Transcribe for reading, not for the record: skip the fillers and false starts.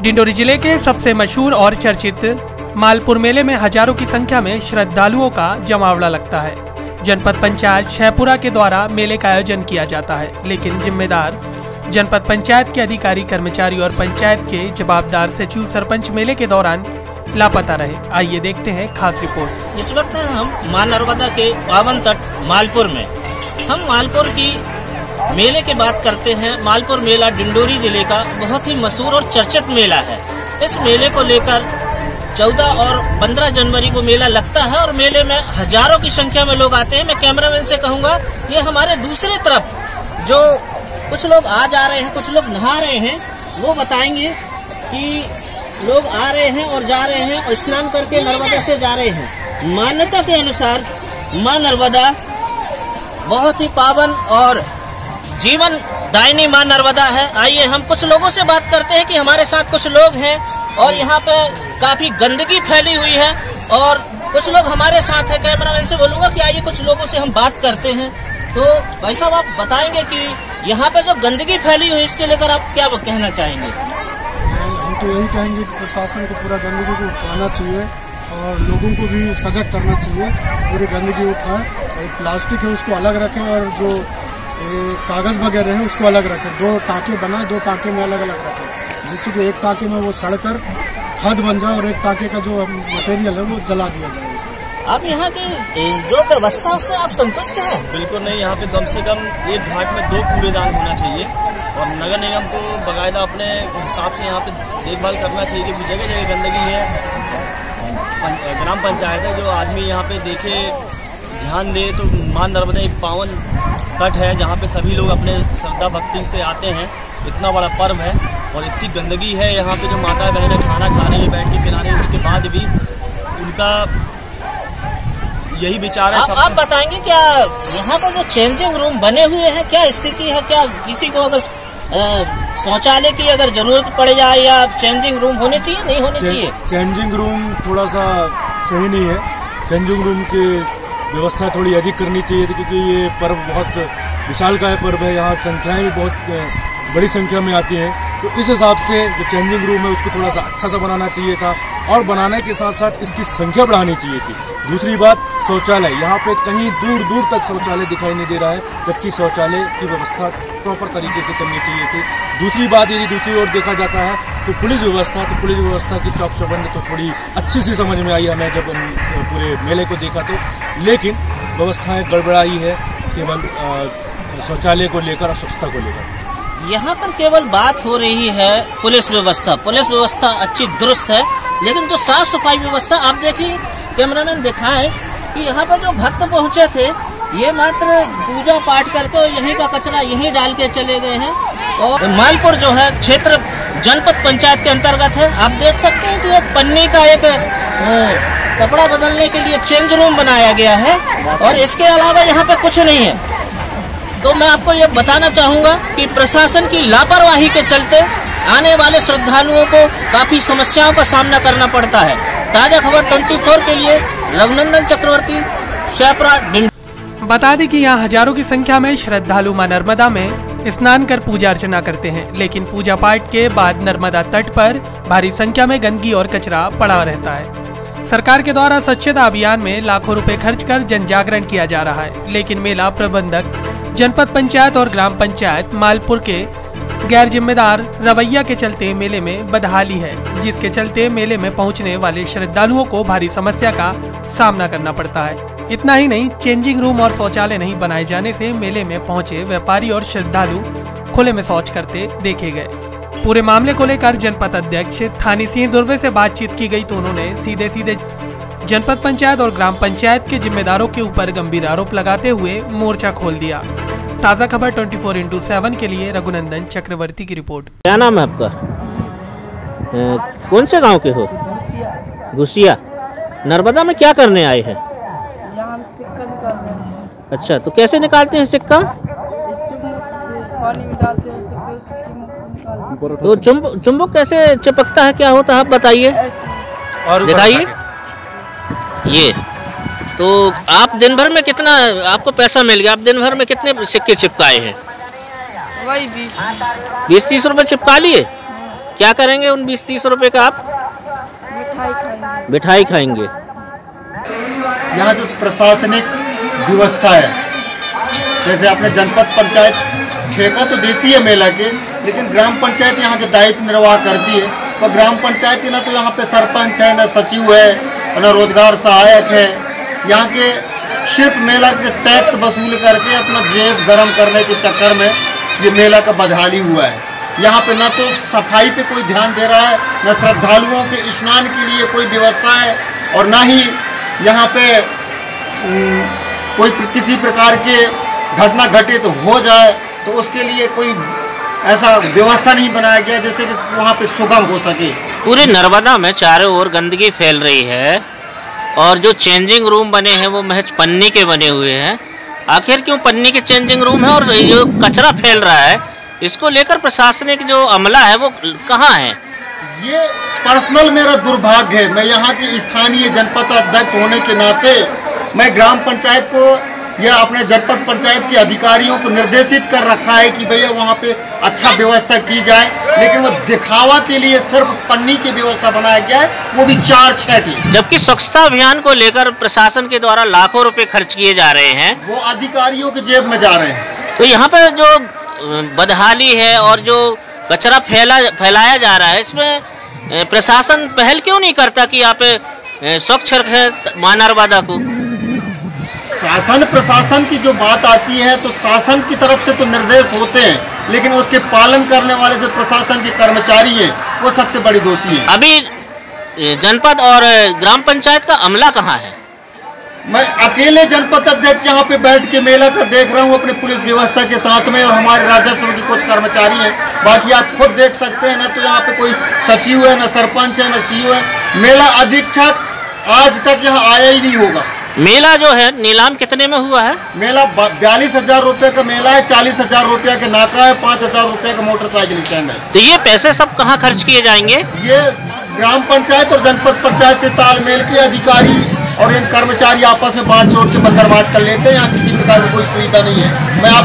डिंडोरी जिले के सबसे मशहूर और चर्चित मालपुर मेले में हजारों की संख्या में श्रद्धालुओं का जमावड़ा लगता है। जनपद पंचायत शहपुरा के द्वारा मेले का आयोजन किया जाता है, लेकिन जिम्मेदार जनपद पंचायत के अधिकारी, कर्मचारी और पंचायत के जवाबदार सचिव सरपंच मेले के दौरान लापता रहे। आइए देखते हैं खास रिपोर्ट। इस वक्त हम मां नर्मदा के पावन तट मालपुर में, हम मालपुर की मेले की बात करते हैं। मालपुर मेला डिंडोरी जिले का बहुत ही मशहूर और चर्चित मेला है। इस मेले को लेकर 14 और 15 जनवरी को मेला लगता है और मेले में हजारों की संख्या में लोग आते हैं। मैं कैमरामैन से कहूंगा, ये हमारे दूसरी तरफ जो कुछ लोग आ जा रहे हैं, कुछ लोग नहा रहे हैं, वो बताएंगे कि लोग आ रहे हैं और जा रहे हैं और स्नान करके नर्मदा से जा रहे हैं। मान्यता के अनुसार मां नर्मदा बहुत ही पावन और जीवन दायिनी मां नर्मदा है। आइए हम कुछ लोगों से बात करते हैं कि हमारे साथ कुछ लोग हैं और यहाँ पे काफी गंदगी फैली हुई है और कुछ लोग हमारे साथ हैं। कैमरामैन से बोलूंगा कि आइए कुछ लोगों से हम बात करते हैं। तो भाई साहब, आप बताएंगे कि यहाँ पे जो गंदगी फैली हुई है, इसके लेकर आप क्या कहना चाहेंगे? हम तो यही कहेंगे कि प्रशासन को पूरा गंदगी को उठाना चाहिए और लोगों को भी सजग करना चाहिए। पूरी गंदगी उठाएं और प्लास्टिक है उसको अलग रखें और जो कागज वगैरह है उसको अलग रखें। 2 टाँके बनाए, 2 टाँके में अलग अलग रखें, जिससे कि एक टाँके में वो सड़कर खाद बन जाए और एक टाँके का जो मटेरियल है वो जला दिया जाए। आप यहाँ की जो व्यवस्था उससे आप संतुष्ट हैं? बिल्कुल नहीं। यहाँ पे कम से कम एक घाट में 2 कूड़ेदान होना चाहिए और नगर निगम को बाकायदा अपने हिसाब से यहाँ पे देखभाल करना चाहिए कि जगह जगह गंदगी है। ग्राम पंचायत है, जो आदमी यहाँ पे देखे, ध्यान दे तो मां नर्मदा एक पावन तट है जहाँ पे सभी लोग अपने श्रद्धा भक्ति से आते हैं। इतना बड़ा पर्व है और इतनी गंदगी है यहाँ पे। जो माता बहनें खाना खा रही है बैठ के किनारे, उसके बाद भी उनका यही विचार है। आप बताएंगे क्या यहाँ पर जो चेंजिंग रूम बने हुए हैं, क्या स्थिति है? क्या किसी को अगर शौचालय की अगर जरूरत पड़ जाए या चेंजिंग रूम होने चाहिए, नहीं होने चाहिए? चेंजिंग रूम थोड़ा सा सही नहीं है। चेंजिंग रूम की व्यवस्था थोड़ी अधिक करनी चाहिए थी, क्योंकि ये पर्व बहुत विशालकाय पर्व है। यहाँ संख्याएं भी बहुत बड़ी संख्या में आती हैं, तो इस हिसाब से जो चेंजिंग रूम है उसको थोड़ा सा अच्छा सा बनाना चाहिए था और बनाने के साथ साथ इसकी संख्या बढ़ानी चाहिए थी। दूसरी बात, शौचालय, यहाँ पे कहीं दूर दूर तक शौचालय दिखाई नहीं दे रहा है, जबकि शौचालय की व्यवस्था प्रॉपर तरीके से करनी चाहिए थी। दूसरी बात, यदि दूसरी ओर देखा जाता है तो पुलिस व्यवस्था की चौक चौबंद तो थोड़ी अच्छी सी समझ में आई हमें जब हम पूरे मेले को देखा तो, लेकिन व्यवस्थाएं गड़बड़ाई है केवल शौचालय को लेकर और स्वच्छता को लेकर। यहाँ पर केवल बात हो रही है पुलिस व्यवस्था अच्छी दुरुस्त है, लेकिन जो साफ सफाई व्यवस्था, आप देखिए कैमरामैन दिखाएं कि यहाँ पर जो भक्त पहुँचे थे, ये मात्र पूजा पाठ करके यहीं का कचरा यहीं डाल के चले गए हैं। और मालपुर जो है क्षेत्र जनपद पंचायत के अंतर्गत है। आप देख सकते हैं कि एक पन्नी का एक कपड़ा बदलने के लिए चेंज रूम बनाया गया है और इसके अलावा यहाँ पे कुछ नहीं है। तो मैं आपको ये बताना चाहूँगा कि प्रशासन की लापरवाही के चलते आने वाले श्रद्धालुओं को काफी समस्याओं का सामना करना पड़ता है। ताजा खबर 24 के लिए रघुनंदन चक्रवर्ती, शहपुरा। बता दें कि यहाँ हजारों की संख्या में श्रद्धालु मां नर्मदा में स्नान कर पूजा अर्चना करते हैं, लेकिन पूजा पाठ के बाद नर्मदा तट पर भारी संख्या में गंदगी और कचरा पड़ा रहता है। सरकार के द्वारा स्वच्छता अभियान में लाखों रुपए खर्च कर जन जागरण किया जा रहा है, लेकिन मेला प्रबंधक, जनपद पंचायत और ग्राम पंचायत मालपुर के गैर जिम्मेदार रवैया के चलते मेले में बदहाली है, जिसके चलते मेले में पहुंचने वाले श्रद्धालुओं को भारी समस्या का सामना करना पड़ता है। इतना ही नहीं, चेंजिंग रूम और शौचालय नहीं बनाए जाने से मेले में पहुंचे व्यापारी और श्रद्धालु खुले में शौच करते देखे गए। पूरे मामले को लेकर जनपद अध्यक्ष थानी सिंह दुर्वे से बातचीत की गई तो उन्होंने सीधे जनपद पंचायत और ग्राम पंचायत के जिम्मेदारों के ऊपर गंभीर आरोप लगाते हुए मोर्चा खोल दिया। ताज़ा खबर 24x7 के लिए रघुनंदन चक्रवर्ती की रिपोर्ट। क्या नाम है आपका? कौन से गांव के हो? घुसिया। नर्मदा में क्या करने आए हैं? सिक्का निकालते हैं। अच्छा, तो कैसे निकालते हैं सिक्का? पानी में डालते हैं, तो चुंबक कैसे चिपकता है, क्या होता है आप बताइए, दिखाइए। ये तो आप दिन भर में कितना आपको पैसा मिल गया? आप दिन भर में कितने सिक्के चिपकाए हैं? वही 20-30 रुपए चिपका लिए। क्या करेंगे उन 20-30 रुपए का आप? मिठाई खाएंगे। मिठाई खाएंगे। यहाँ जो प्रशासनिक व्यवस्था है, जैसे अपने जनपद पंचायत ठेका तो देती है मेला के, लेकिन ग्राम पंचायत यहाँ के दायित्व निर्वाह करती है। और ग्राम पंचायत की ना तो यहाँ पे सरपंच है, ना सचिव है, ना रोजगार सहायक है। यहाँ के सिर्फ मेला से टैक्स वसूल करके अपना जेब गरम करने के चक्कर में ये मेला का बदहाली हुआ है। यहाँ पे ना तो सफाई पे कोई ध्यान दे रहा है, न श्रद्धालुओं के स्नान के लिए कोई व्यवस्था है, और ना ही यहाँ पे कोई किसी प्रकार के घटना घटित हो जाए तो उसके लिए कोई ऐसा व्यवस्था नहीं बनाया गया जिससे कि वहाँ पे सुगम हो सके। पूरे नर्मदा में चारों ओर गंदगी फैल रही है और जो चेंजिंग रूम बने हैं वो महज पन्नी के बने हुए हैं। आखिर क्यों पन्नी के चेंजिंग रूम है? और जो कचरा फैल रहा है इसको लेकर प्रशासनिक जो अमला है वो कहाँ है? ये पर्सनल मेरा दुर्भाग्य है। मैं यहाँ की स्थानीय जनपद अध्यक्ष होने के नाते मैं ग्राम पंचायत को या अपने जनपद पंचायत के अधिकारियों को निर्देशित कर रखा है कि भैया वहाँ पे अच्छा व्यवस्था की जाए, लेकिन वो दिखावा के लिए सिर्फ पन्नी की व्यवस्था बनाया गया है, वो भी 4-6 की। जबकि स्वच्छता अभियान को लेकर प्रशासन के द्वारा लाखों रुपए खर्च किए जा रहे हैं, वो अधिकारियों के जेब में जा रहे हैं। तो यहाँ पे जो बदहाली है और जो कचरा फैलाया जा रहा है, इसमें प्रशासन पहल क्यों नहीं करता कि यहाँ पे स्वच्छ रखे मां नर्मदा को? शासन प्रशासन की जो बात आती है तो शासन की तरफ से तो निर्देश होते हैं, लेकिन उसके पालन करने वाले जो प्रशासन के कर्मचारी हैं वो सबसे बड़ी दोषी है। अभी जनपद और ग्राम पंचायत का अमला कहाँ है? मैं अकेले जनपद अध्यक्ष यहाँ पे बैठ के मेला का देख रहा हूँ अपनी पुलिस व्यवस्था के साथ में, और हमारे राजस्व के कुछ कर्मचारी हैं। बाकी आप खुद देख सकते हैं ना, तो यहाँ पे कोई सचिव है, ना सरपंच है, ना सीओ है। मेला अधीक्षक आज तक यहाँ आया ही नहीं होगा। मेला जो है नीलाम कितने में हुआ है? मेला 42,000 रुपए का मेला है, 40,000 रुपया का नाका है, 5,000 रुपया का मोटरसाइकिल स्टैंड है। तो ये पैसे सब कहाँ खर्च किए जाएंगे? ये ग्राम पंचायत और जनपद पंचायत से तालमेल के अधिकारी और इन कर्मचारी आपस में बांट छोड़ के बंदरबाट कर लेते हैं। यहाँ किसी प्रकार की कोई सुविधा नहीं है। मैं आप